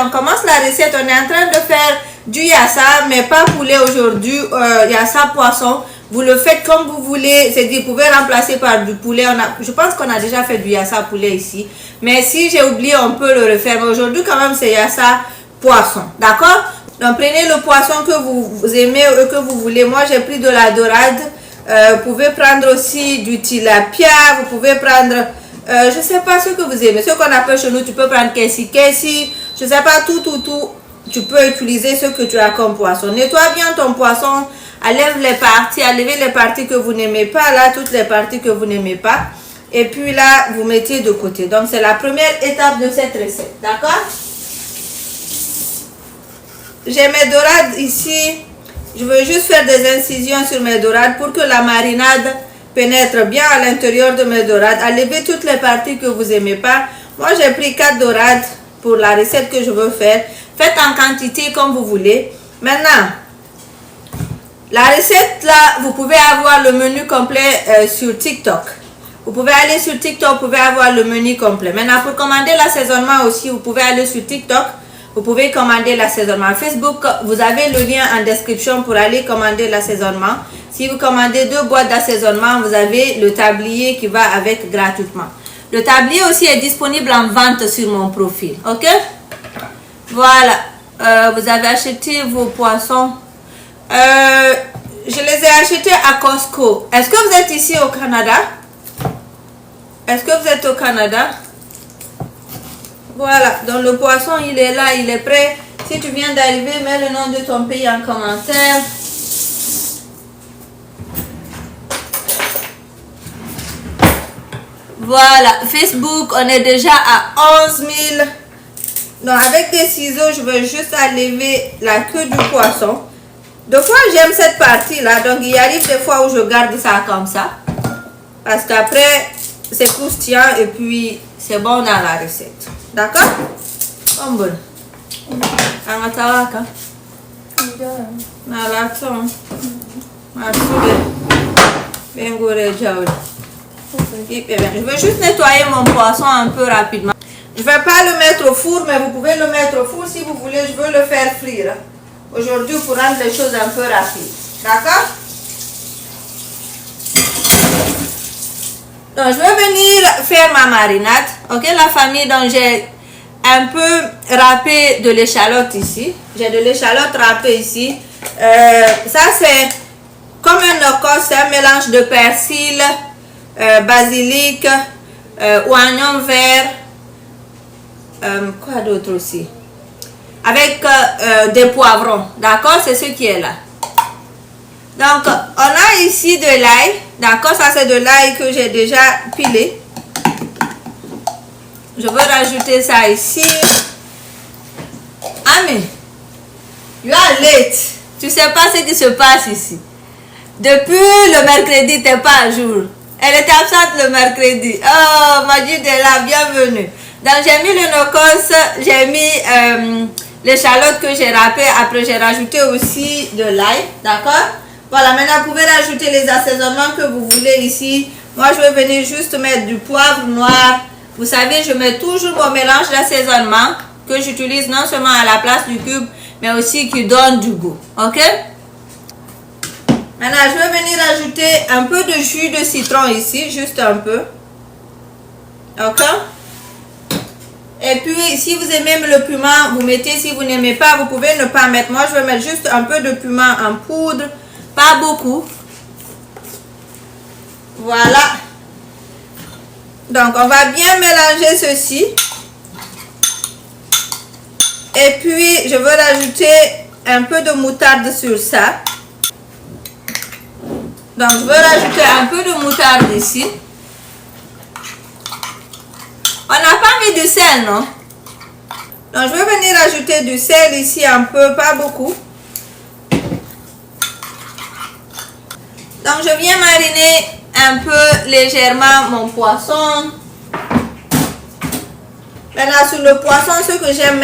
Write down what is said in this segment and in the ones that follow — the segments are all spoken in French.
on commence la recette. On est en train de faire du yassa, mais pas poulet aujourd'hui, yassa poisson. Vous le faites comme vous voulez, c'est-à-dire vous pouvez remplacer par du poulet. Je pense qu'on a déjà fait du yassa poulet ici, mais si j'ai oublié, on peut le refaire. Mais aujourd'hui, quand même, c'est yassa poisson, d'accord? Donc, prenez le poisson que vous aimez ou que vous voulez. Moi, j'ai pris de la dorade. Vous pouvez prendre aussi du tilapia. Vous pouvez prendre, je ne sais pas ce que vous aimez. Ce qu'on appelle chez nous, tu peux prendre kessi. Je ne sais pas, tout. Tu peux utiliser ce que tu as comme poisson. Nettoie bien ton poisson. Enlève les parties que vous n'aimez pas. Là, toutes les parties que vous n'aimez pas. Et puis là, vous mettez de côté. Donc, c'est la première étape de cette recette. D'accord? J'ai mes dorades ici. Je veux juste faire des incisions sur mes dorades pour que la marinade pénètre bien à l'intérieur de mes dorades. Enlevez toutes les parties que vous n'aimez pas. Moi, j'ai pris 4 dorades pour la recette que je veux faire. Faites en quantité comme vous voulez. Maintenant, la recette là, vous pouvez avoir le menu complet sur TikTok. Vous pouvez aller sur TikTok, vous pouvez avoir le menu complet. Maintenant, pour commander l'assaisonnement aussi, vous pouvez aller sur TikTok. Vous pouvez commander l'assaisonnement. Facebook, vous avez le lien en description pour aller commander l'assaisonnement. Si vous commandez 2 boîtes d'assaisonnement, vous avez le tablier qui va avec gratuitement. Le tablier aussi est disponible en vente sur mon profil. Ok? Voilà. Vous avez acheté vos poissons. Je les ai achetés à Costco. Est-ce que vous êtes ici au Canada? Est-ce que vous êtes au Canada? Voilà, donc le poisson il est là, il est prêt. Si tu viens d'arriver, mets le nom de ton pays en commentaire. Voilà, Facebook, on est déjà à 11 000. Donc avec des ciseaux, je vais juste enlever la queue du poisson. Des fois, j'aime cette partie-là, donc il arrive des fois où je garde ça comme ça. Parce qu'après, c'est croustillant et puis c'est bon dans la recette. D'accord? Bon. Angatawaka. Nalaton. Matsude. Bengore jaoul. Je vais juste nettoyer mon poisson un peu rapidement. Je ne vais pas le mettre au four, mais vous pouvez le mettre au four si vous voulez. Je veux le faire frire aujourd'hui pour rendre les choses un peu rapides. D'accord? Donc, je vais venir faire ma marinade. Ok, la famille, donc j'ai un peu râpé de l'échalote ici. J'ai de l'échalote râpée ici. Ça, c'est comme un nocos, c'est un mélange de persil, basilic, oignon vert. Quoi d'autre aussi? Avec des poivrons. D'accord, c'est ce qui est là. Donc, on a ici de l'ail. D'accord, ça c'est de l'ail que j'ai déjà pilé. Je veux rajouter ça ici. Ami, you are late. Tu sais pas ce qui se passe ici. Depuis le mercredi, tu n'es pas à jour. Elle était absente le mercredi. Oh, Majid est là, bienvenue. Donc, j'ai mis le nocos, j'ai mis l'échalote que j'ai râpé. Après, j'ai rajouté aussi de l'ail. D'accord? Voilà, maintenant vous pouvez rajouter les assaisonnements que vous voulez ici. Moi, je vais venir juste mettre du poivre noir. Vous savez, je mets toujours mon mélange d'assaisonnement que j'utilise non seulement à la place du cube, mais aussi qui donne du goût. Ok? Maintenant, je vais venir ajouter un peu de jus de citron ici, juste un peu. Ok? Et puis, si vous aimez le piment, vous mettez. Si vous n'aimez pas, vous pouvez ne pas mettre. Moi, je vais mettre juste un peu de piment en poudre. Pas beaucoup. Voilà. Donc, on va bien mélanger ceci. Et puis, je veux rajouter un peu de moutarde sur ça. Donc, je veux rajouter un peu de moutarde ici. On n'a pas mis du sel, non? Donc, je vais venir ajouter du sel ici un peu, pas beaucoup. Donc, je viens mariner un peu légèrement mon poisson. Maintenant, sur le poisson, ce que j'aime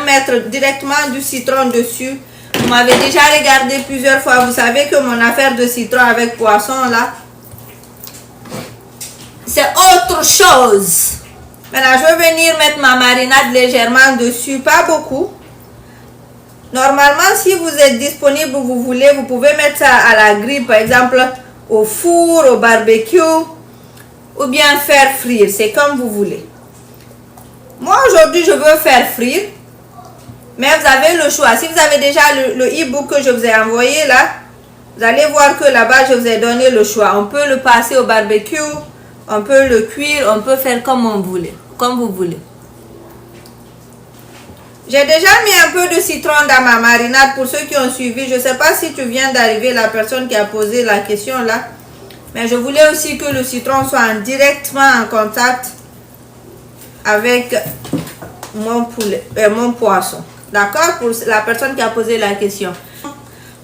mettre directement du citron dessus. Vous m'avez déjà regardé plusieurs fois. Vous savez que mon affaire de citron avec poisson, là, c'est autre chose. Maintenant, je vais venir mettre ma marinade légèrement dessus, pas beaucoup. Normalement, si vous êtes disponible, vous voulez, vous pouvez mettre ça à la grille, par exemple, au four, au barbecue, ou bien faire frire. C'est comme vous voulez. Moi, aujourd'hui, je veux faire frire. Mais vous avez le choix. Si vous avez déjà le e-book que je vous ai envoyé là, vous allez voir que là-bas, je vous ai donné le choix. On peut le passer au barbecue, on peut le cuire, on peut faire comme on voulait, comme vous voulez. J'ai déjà mis un peu de citron dans ma marinade pour ceux qui ont suivi. Je ne sais pas si tu viens d'arriver, la personne qui a posé la question là. Mais je voulais aussi que le citron soit directement en contact avec mon poisson. D'accord? Pour la personne qui a posé la question.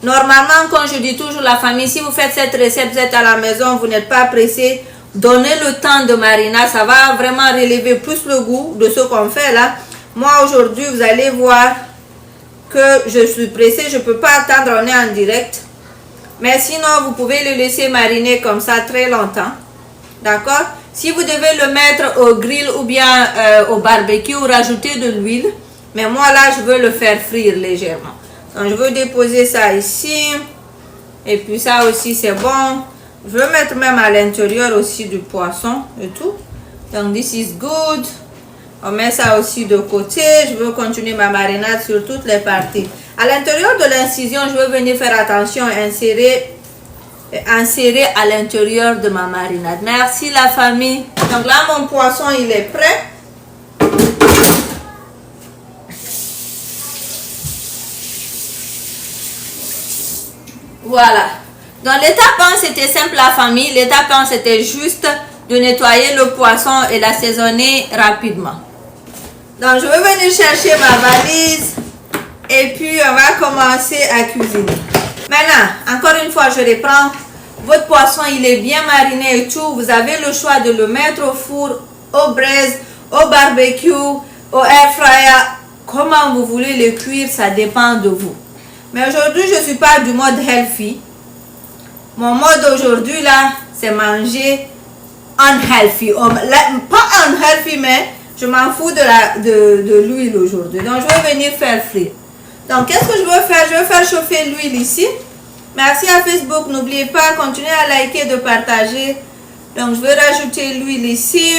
Normalement, quand je dis toujours la famille, si vous faites cette recette, vous êtes à la maison, vous n'êtes pas pressé, donnez le temps de marinade. Ça va vraiment relever plus le goût de ce qu'on fait là. Moi, aujourd'hui, vous allez voir que je suis pressée. Je ne peux pas attendre, on est en direct. Mais sinon, vous pouvez le laisser mariner comme ça très longtemps. D'accord? Si vous devez le mettre au grill ou bien au barbecue, rajouter de l'huile. Mais moi, là, je veux le faire frire légèrement. Donc, je veux déposer ça ici. Et puis, ça aussi, c'est bon. Je veux mettre même à l'intérieur aussi du poisson et tout. Donc, this is good. On met ça aussi de côté. Je veux continuer ma marinade sur toutes les parties. À l'intérieur de l'incision, je veux venir faire attention, insérer à l'intérieur de ma marinade. Merci la famille. Donc là, mon poisson, il est prêt. Voilà. Donc l'étape 1, c'était simple la famille. L'étape 1, c'était juste de nettoyer le poisson et l'assaisonner rapidement. Donc je vais venir chercher ma valise et puis on va commencer à cuisiner. Maintenant, encore une fois, je reprends. Votre poisson, il est bien mariné et tout. Vous avez le choix de le mettre au four, au braise, au barbecue, au air fryer. Comment vous voulez le cuire, ça dépend de vous. Mais aujourd'hui, je ne suis pas du mode healthy. Mon mode aujourd'hui, là, c'est manger unhealthy. Pas unhealthy, mais je m'en fous de l'huile aujourd'hui. Donc, je vais venir faire frire. Donc, qu'est-ce que je veux faire? Je vais faire chauffer l'huile ici. Merci à Facebook. N'oubliez pas, continuez à liker, de partager. Donc, je vais rajouter l'huile ici.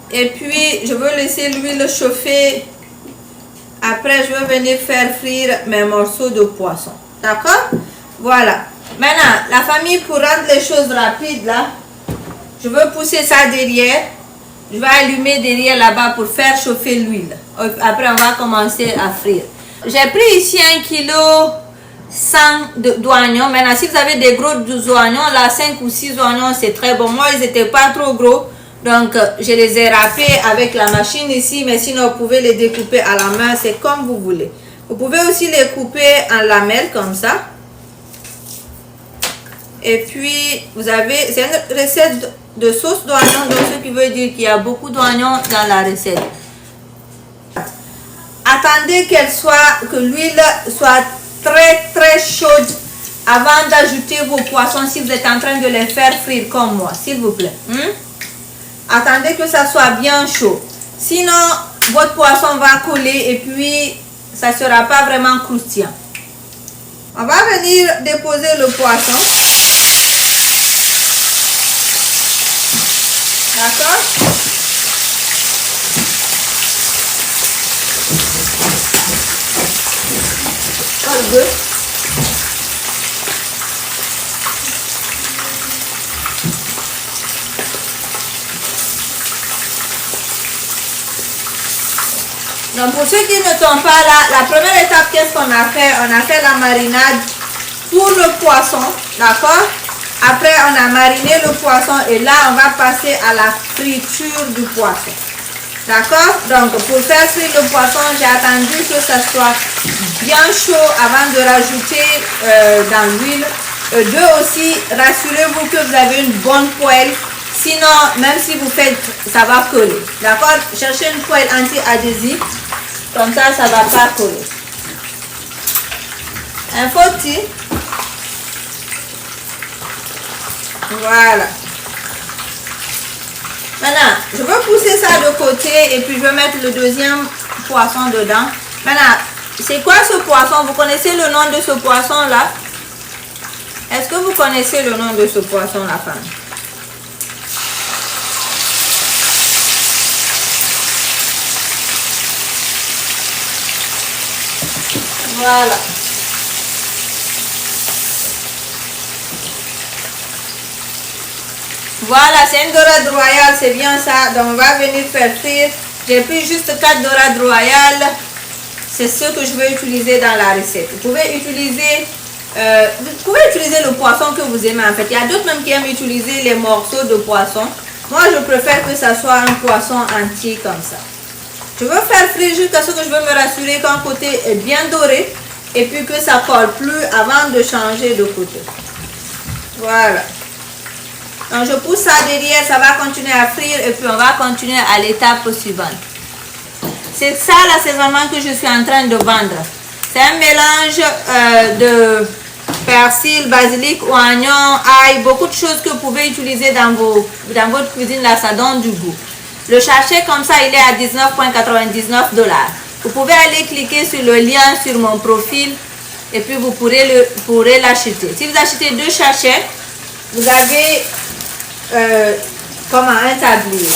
Et puis, je veux laisser l'huile chauffer. Après, je vais venir faire frire mes morceaux de poisson. D'accord? Voilà. Maintenant, la famille, pour rendre les choses rapides, là, je veux pousser ça derrière. Je vais allumer derrière là-bas pour faire chauffer l'huile. Après, on va commencer à frire. J'ai pris ici 1 kg 100 d'oignons. Maintenant, si vous avez des gros oignons, là, 5 ou 6 oignons, c'est très bon. Moi, ils n'étaient pas trop gros. Donc, je les ai râpés avec la machine ici. Mais sinon, vous pouvez les découper à la main. C'est comme vous voulez. Vous pouvez aussi les couper en lamelles comme ça. Et puis, vous avez... C'est une recette de sauce d'oignon. Donc, ce qui veut dire qu'il y a beaucoup d'oignons dans la recette. Attendez que l'huile soit très chaude avant d'ajouter vos poissons si vous êtes en train de les faire frire comme moi, s'il vous plaît. Attendez que ça soit bien chaud. Sinon, votre poisson va coller et puis ça ne sera pas vraiment croustillant. On va venir déposer le poisson. D'accord? All good. Donc pour ceux qui ne sont pas là, la première étape, qu'est-ce qu'on a fait? On a fait la marinade pour le poisson, d'accord? Après, on a mariné le poisson et là, on va passer à la friture du poisson. D'accord? Donc, pour faire frire le poisson, j'ai attendu que ça soit bien chaud avant de rajouter dans l'huile. Deux aussi, rassurez-vous que vous avez une bonne poêle. Sinon, même si vous faites, ça va coller. D'accord? Cherchez une poêle anti-adhésive. Comme ça, ça ne va pas coller. Un foutu. Voilà. Maintenant, je vais pousser ça de côté et puis je vais mettre le deuxième poisson dedans. Maintenant, c'est quoi ce poisson? Vous connaissez le nom de ce poisson-là? Est-ce que vous connaissez le nom de ce poisson, la femme? Voilà. Voilà, c'est une dorade royale, c'est bien ça. Donc, on va venir faire frire. J'ai pris juste 4 dorades royales. C'est ce que je vais utiliser dans la recette. Vous pouvez utiliser le poisson que vous aimez en fait. Il y a d'autres même qui aiment utiliser les morceaux de poisson. Moi, je préfère que ça soit un poisson entier comme ça. Je veux faire frire jusqu'à ce que je veux me rassurer qu'un côté est bien doré et puis que ça colle plus avant de changer de côté. Voilà. Donc, je pousse ça derrière, ça va continuer à frire et puis on va continuer à l'étape suivante. C'est ça l'assaisonnement que je suis en train de vendre. C'est un mélange de persil, basilic, oignon, ail, beaucoup de choses que vous pouvez utiliser dans votre cuisine. Là, ça donne du goût. Le sachet comme ça, il est à 19,99 $. Vous pouvez aller cliquer sur le lien sur mon profil et puis vous pourrez l'acheter. Si vous achetez 2 sachets, vous avez comme un tablier.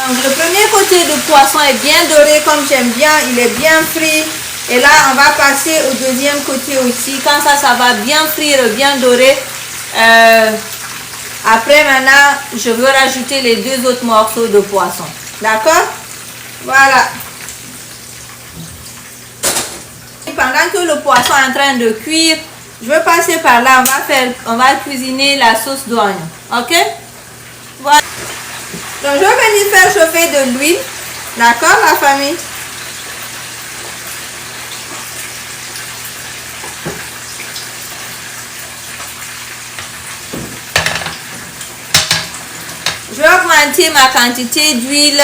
Donc, le premier côté du poisson est bien doré comme j'aime bien, il est bien frit. Et là, on va passer au deuxième côté aussi. Quand ça va bien frire, bien doré. Après, maintenant, je veux rajouter les 2 autres morceaux de poisson. D'accord? Voilà. Pendant que le poisson est en train de cuire, je vais passer par là. On va cuisiner la sauce d'oignon. Ok? Voilà. Donc, je vais venir faire chauffer de l'huile. D'accord, la famille? Je vais augmenter ma quantité d'huile.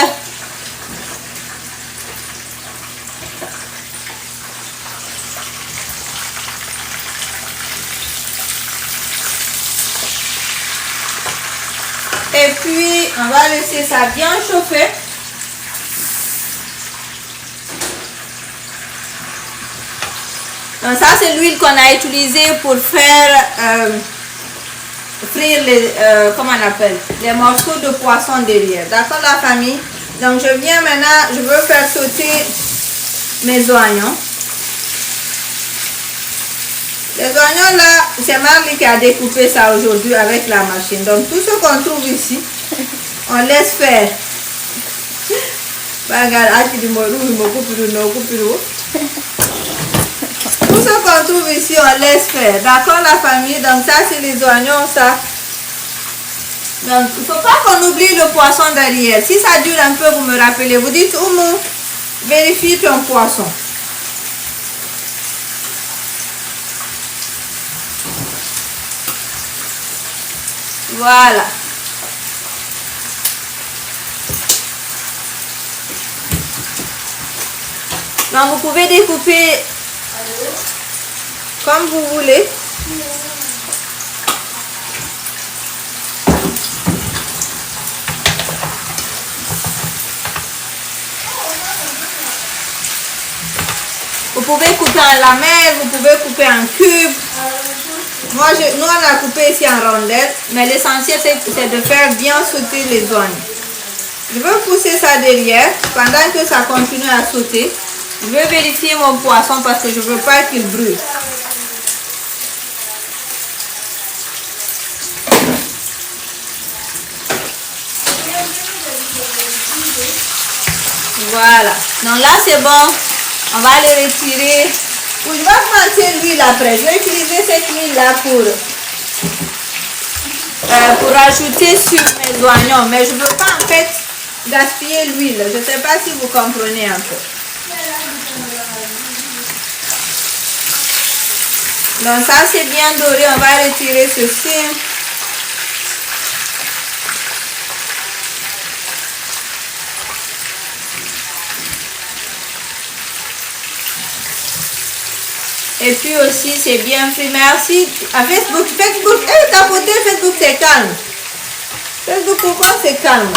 Et puis, on va laisser ça bien chauffer. Donc ça, c'est l'huile qu'on a utilisée pour faire frire les morceaux de poisson derrière. D'accord, la famille? Donc, je viens maintenant, je veux faire sauter mes oignons. Les oignons là, c'est Marley qui a découpé ça aujourd'hui avec la machine. Donc tout ce qu'on trouve ici, on laisse faire. Tout ce qu'on trouve ici, on laisse faire. D'accord, la famille? Donc ça, c'est les oignons, ça. Donc il ne faut pas qu'on oublie le poisson derrière. Si ça dure un peu, vous me rappelez. Vous dites, Oumou, vérifie ton poisson. Voilà. Donc vous pouvez découper comme vous voulez. Vous pouvez couper en lamelles, vous pouvez couper en cubes. Nous, on a coupé ici en rondelles, mais l'essentiel, c'est de faire bien sauter les oignons. Je veux pousser ça derrière, pendant que ça continue à sauter. Je veux vérifier mon poisson parce que je ne veux pas qu'il brûle. Voilà. Donc là, c'est bon. On va les retirer. Je vais augmenter l'huile après. Je vais utiliser cette huile-là pour rajouter sur mes oignons. Mais je ne veux pas en fait gaspiller l'huile. Je ne sais pas si vous comprenez un peu. Donc ça, c'est bien doré. On va retirer ceci. Et puis aussi, c'est bien fait. Merci à Facebook. Facebook, tapoter Facebook, c'est calme. Facebook, pourquoi c'est calme?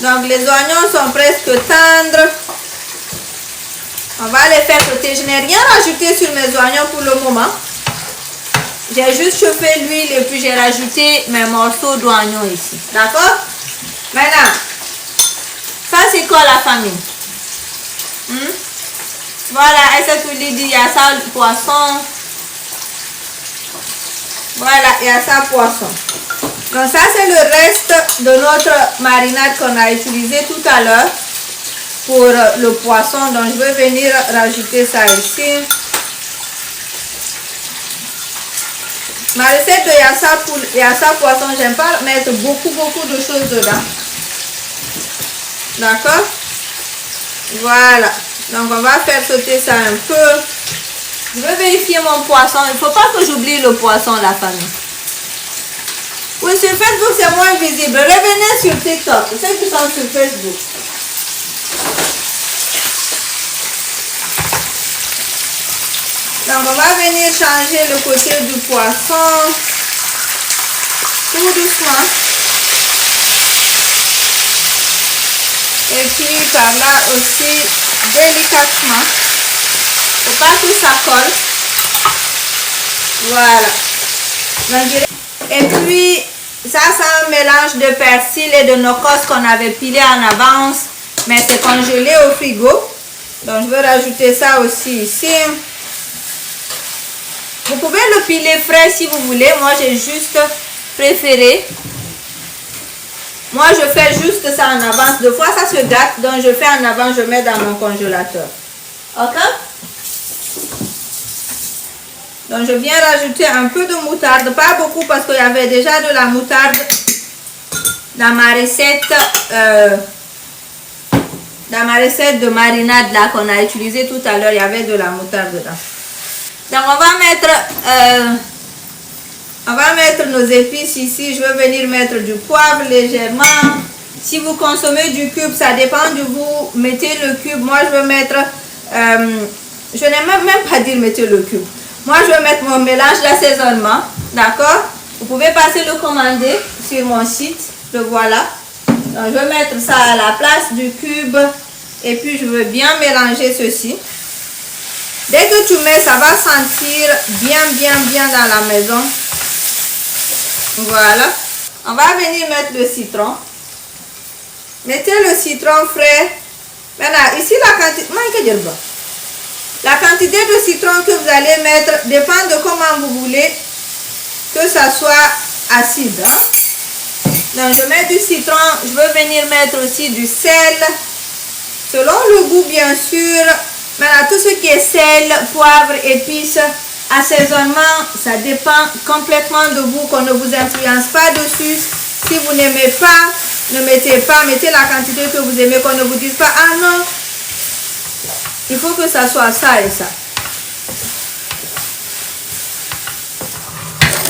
Donc, les oignons sont presque tendres. On va les faire sauter. Je n'ai rien rajouté sur mes oignons pour le moment. J'ai juste chauffé l'huile et puis j'ai rajouté mes morceaux d'oignons ici. D'accord? Maintenant, ça c'est quoi la famille? Voilà, et cette huile dit, il y a ça le poisson. Voilà, il y a ça poisson. Donc ça c'est le reste de notre marinade qu'on a utilisé tout à l'heure pour le poisson. Donc je vais venir rajouter ça ici. Ma recette de yassa poisson, j'aime pas mettre beaucoup de choses dedans. D'accord? Voilà. Donc on va faire sauter ça un peu. Je vais vérifier mon poisson. Il ne faut pas que j'oublie le poisson, la famille. Oui, sur Facebook, c'est moins visible. Revenez sur TikTok. Ceux qui sont sur Facebook. Donc, on va venir changer le côté du poisson. Tout doucement. Et puis, par là aussi, délicatement. Il ne faut pas que ça colle. Voilà. Donc, et puis, ça c'est un mélange de persil et de nocos qu'on avait pilé en avance. Mais c'est congelé au frigo. Donc, je vais rajouter ça aussi ici. Vous pouvez le piler frais si vous voulez. Moi, j'ai juste préféré. Moi, je fais juste ça en avance. Deux fois, ça se gâte. Donc, je fais en avance, je mets dans mon congélateur. Ok? Donc, je viens rajouter un peu de moutarde. Pas beaucoup parce qu'il y avait déjà de la moutarde dans ma recette. Dans ma recette de marinade là qu'on a utilisé tout à l'heure. Il y avait de la moutarde dedans. Donc, on va mettre nos épices ici. Je vais venir mettre du poivre légèrement. Si vous consommez du cube, ça dépend de vous. Mettez le cube. Moi, je vais mettre... je n'ai même pas dit mettez le cube. Moi, je vais mettre mon mélange d'assaisonnement. D'accord? Vous pouvez passer le commander sur mon site. Le voilà. Donc, je vais mettre ça à la place du cube. Et puis, je veux bien mélanger ceci. Dès que tu mets, ça va sentir bien dans la maison. Voilà. On va venir mettre le citron. Mettez le citron frais. Maintenant, ici, la quantité de citron que vous allez mettre dépend de comment vous voulez que ça soit acide. Hein? Donc, je mets du citron. Je veux venir mettre aussi du sel. Selon le goût, bien sûr. Maintenant, tout ce qui est sel, poivre, épices, assaisonnement, ça dépend complètement de vous, qu'on ne vous influence pas dessus. Si vous n'aimez pas, ne mettez pas, mettez la quantité que vous aimez, qu'on ne vous dise pas, ah non, il faut que ça soit ça et ça.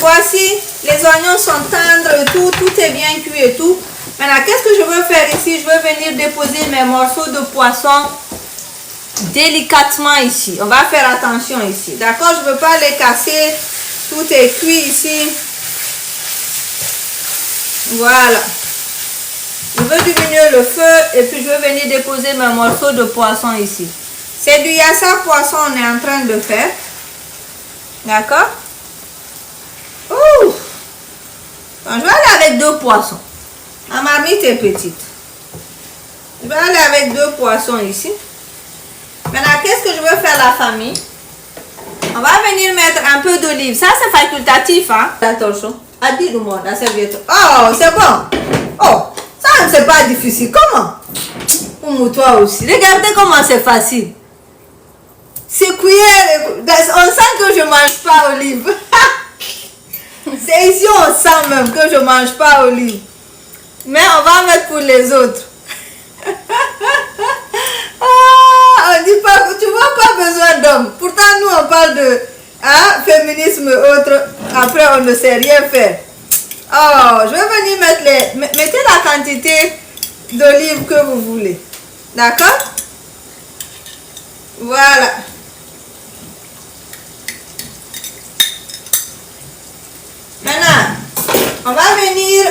Voici, les oignons sont tendres et tout est bien cuit et tout. Maintenant, qu'est-ce que je veux faire ici? Je veux venir déposer mes morceaux de poisson délicatement ici. On va faire attention ici. D'accord? Je ne veux pas les casser. Tout est cuit ici. Voilà. Je veux diminuer le feu et puis je vais venir déposer mes morceaux de poisson ici. C'est du yassa poisson on est en train de faire. D'accord? Ouh! Donc, je vais aller avec 2 poissons. Ma marmite est petite. Je vais aller avec 2 poissons ici. Maintenant, qu'est-ce que je veux faire la famille? On va venir mettre un peu d'olive. Ça, c'est facultatif, hein? Attention. Dis-moi, la serviette. Oh, c'est bon. Oh, ça, c'est pas difficile. Comment? Pour toi aussi. Regardez comment c'est facile. C'est cuillère. On sent que je mange pas olive. C'est ici, on sent même que je mange pas olive. Mais on va mettre pour les autres. On dit pas, tu vois, pas besoin d'hommes. Pourtant, nous, on parle de féminisme et autres. Après, on ne sait rien faire. Oh, je vais venir mettre mettez la quantité d'olive que vous voulez. D'accord? Voilà. Maintenant, on va venir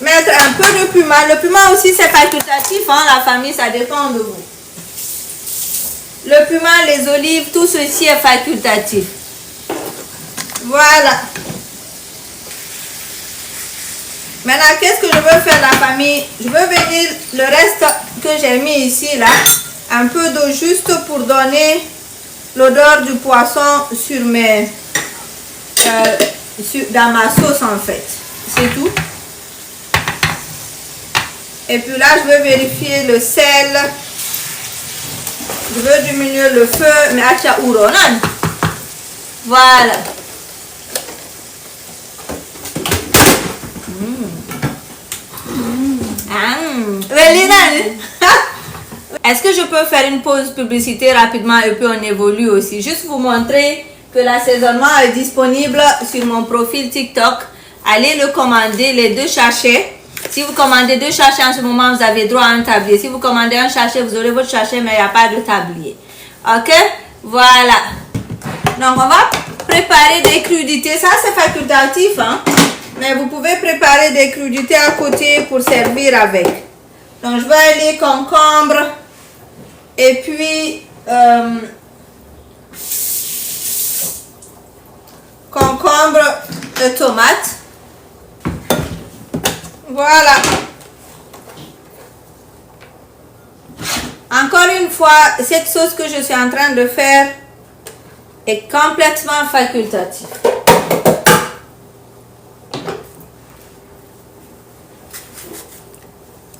mettre un peu de piment. Le piment aussi, c'est facultatif, hein, la famille, ça dépend de vous. Le piment, les olives, tout ceci est facultatif. Voilà. Maintenant, qu'est-ce que je veux faire, la famille? Je veux venir, le reste que j'ai mis ici, là, un peu d'eau juste pour donner l'odeur du poisson sur mes... dans ma sauce, en fait. C'est tout. Et puis là, je veux vérifier le sel. Je veux diminuer le feu. Mais acha uronan. Voilà. Est-ce que je peux faire une pause publicité rapidement et puis on évolue aussi? Juste vous montrer que l'assaisonnement est disponible sur mon profil TikTok. Allez le commander, les 2 sachets. Si vous commandez 2 sachets en ce moment, vous avez droit à un tablier. Si vous commandez un sachet, vous aurez votre sachet, mais il n'y a pas de tablier. Ok? Voilà. Donc, on va préparer des crudités. Ça, c'est facultatif, hein? Mais vous pouvez préparer des crudités à côté pour servir avec. Donc, je vais aller concombre. Et puis, concombre et tomate. Voilà. Encore une fois, cette sauce que je suis en train de faire est complètement facultative.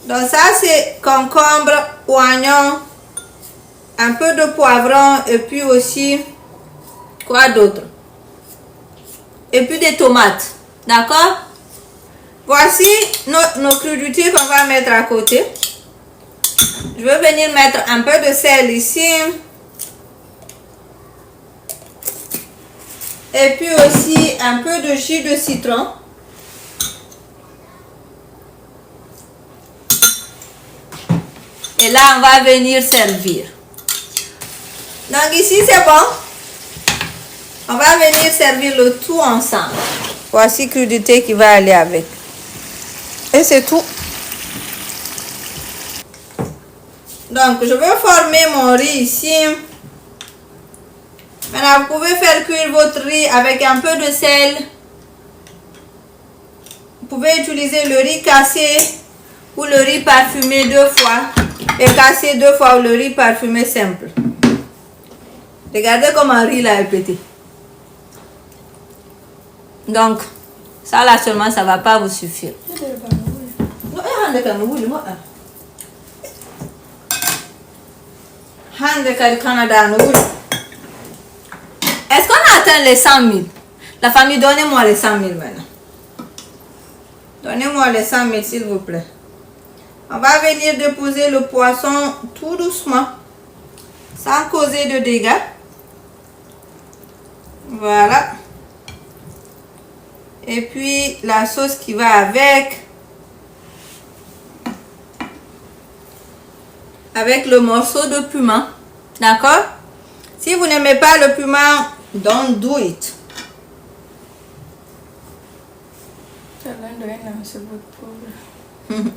Donc ça, c'est concombre, oignon, un peu de poivron et puis aussi, quoi d'autre? Et puis des tomates. D'accord? Voici nos crudités qu'on va mettre à côté. Je vais venir mettre un peu de sel ici. Et puis aussi un peu de jus de citron. Et là, on va venir servir. Donc ici, c'est bon. On va venir servir le tout ensemble. Voici crudité qui va aller avec. Et c'est tout. Donc, je vais former mon riz ici. Maintenant, vous pouvez faire cuire votre riz avec un peu de sel. Vous pouvez utiliser le riz cassé ou le riz parfumé 2 fois. Et casser 2 fois le riz parfumé simple. Regardez comment le riz là est pété. Donc, ça là seulement, ça ne va pas vous suffire. Est-ce qu'on a atteint les 100 000? La famille, donnez-moi les 100 000 maintenant. Donnez-moi les 100 000 s'il vous plaît. On va venir déposer le poisson tout doucement, sans causer de dégâts. Voilà. Et puis la sauce qui va avec le morceau de piment. D'accord? Si vous n'aimez pas le piment, don't do it. C'est votre problème.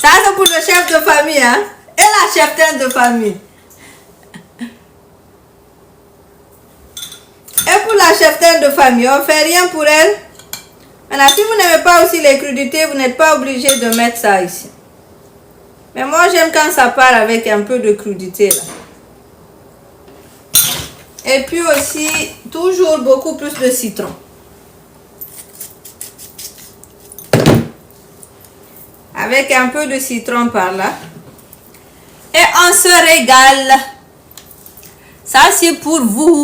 Ça, c'est pour le chef de famille, hein? Et la cheftaine de famille. Et pour la cheftaine de famille, on ne fait rien pour elle. Maintenant, si vous n'aimez pas aussi les crudités, vous n'êtes pas obligé de mettre ça ici. Mais moi, j'aime quand ça part avec un peu de crudité, là. Et puis aussi, toujours beaucoup plus de citron. Avec un peu de citron par là. Et on se régale. Ça, c'est pour vous.